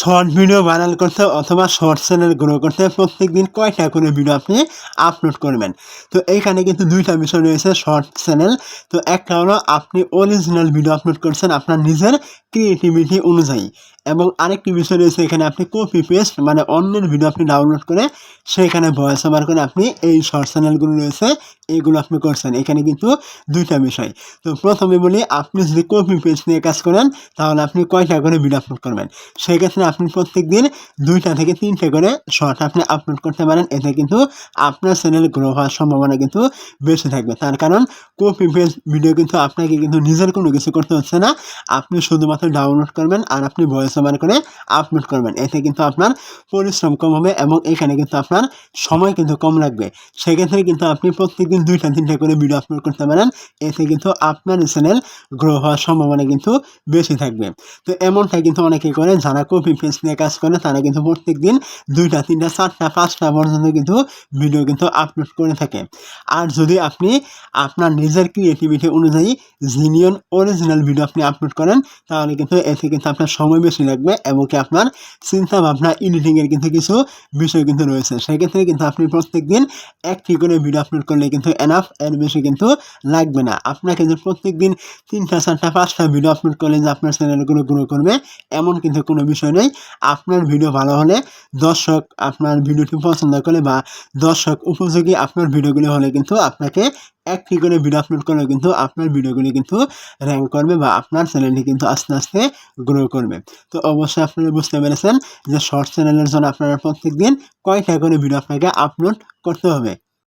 Short video viral করতে অথবা short channel grow করতে প্রত্যেকদিন কয়টা করে ভিডিও আপনি আপলোড করবেন। তো এইখানে কিন্তু দুইটা বিষয় রয়েছে শর্ট চ্যানেল। তো একটা হলো আপনি অরিজিনাল ভিডিও আপলোড করছেন আপনার নিজের ক্রিয়েটিভিটি অনুযায়ী, এবং আরেকটি বিষয় রয়েছে এখানে আপনি কপি পেস্ট মানে অন্যের ভিডিও আপনি ডাউনলোড করে সেখানে ভয়েস ওভার করে আপনি এই শর্ট চ্যানেলগুলো রয়েছে এইগুলো আপনি করছেন। এখানে কিন্তু দুইটা বিষয়। তো প্রথমে বলি, আপনি যদি কপি পেস্ট নিয়ে কাজ করেন তাহলে আপনি কয়টা করে ভিডিও আপলোড করবেন। সেক্ষেত্রে আপনি প্রত্যেকদিন 2টা থেকে 3টে করে শর্ট আপনি আপলোড করতে পারেন। এতে কিন্তু আপনার চ্যানেল গ্রো হওয়ার সম্ভাবনা কিন্তু বেশি থাকবে। তার কারণ কপি পেস্ট ভিডিও কিন্তু আপনাকে কিন্তু নিজের কোনো কিছু করতে হচ্ছে না। আপনি শুধুমাত্র ডাউনলোড করবেন আর আপনি ভয়েস ওভার করে আপলোড করবেন। এতে কিন্তু আপনার পরিশ্রম কম হবে এবং এখানে কিন্তু আপনার সময় কিন্তু কম লাগবে। সেক্ষেত্রে কিন্তু আপনি প্রত্যেকদিন 2টা-3টা করে ভিডিও আপলোড করতে পারেন। এতে কিন্তু আপনার চ্যানেল গ্রো হওয়ার সম্ভাবনা কিন্তু বেশি থাকবে। তো এমনটাই কিন্তু অনেকে করে যারা কপি পেস্ট নিয়ে কাজ করে, তারা কিন্তু প্রত্যেকদিন 2টা, 3টা, 4টা, 5টা পর্যন্ত কিন্তু ভিডিও কিন্তু আপলোড করে থাকে। আর যদি আপনি আপনার নিজের ক্রিয়েটিভিটি অনুযায়ী জেনুইন অরিজিনাল ভিডিও আপনি আপলোড করেন, তাহলে কিন্তু এতে কিন্তু আপনার সময় বেশি লাগবে এবং কি আপনার চিন্তা ভাবনা এডিটিংয়ের কিন্তু কিছু বিষয় কিন্তু রয়েছে। সেক্ষেত্রে কিন্তু আপনি প্রত্যেকদিন একটি করে ভিডিও আপলোড করলে কিন্তু এনাফ, এর বেশি কিন্তু লাগবে না। আপনাকে যে প্রত্যেকদিন 3টা, 4টা, 5টা ভিডিও আপলোড করলে যে আপনার চ্যানেলগুলো গ্রো করবে এমন কিন্তু কোনো বিষয় নেই। আপনার ভিডিও ভালো হলে, দর্শক আপনার ভিডিওটি পছন্দ করলে বা দর্শক উপযোগী আপনার ভিডিওগুলি হলে কিন্তু আপনাকে একটি করে ভিডিও আপলোড করলে কিন্তু আপনার ভিডিওগুলি কিন্তু র্যাঙ্ক করবে বা আপনার চ্যানেলটি কিন্তু আস্তে আস্তে গ্রো করবে। তো অবশ্যই আপনারা বুঝতে পেরেছেন যে শর্ট চ্যানেলের জন্য আপনারা প্রত্যেকদিন কয়টা করে ভিডিও আপনাকে আপলোড করতে হবে।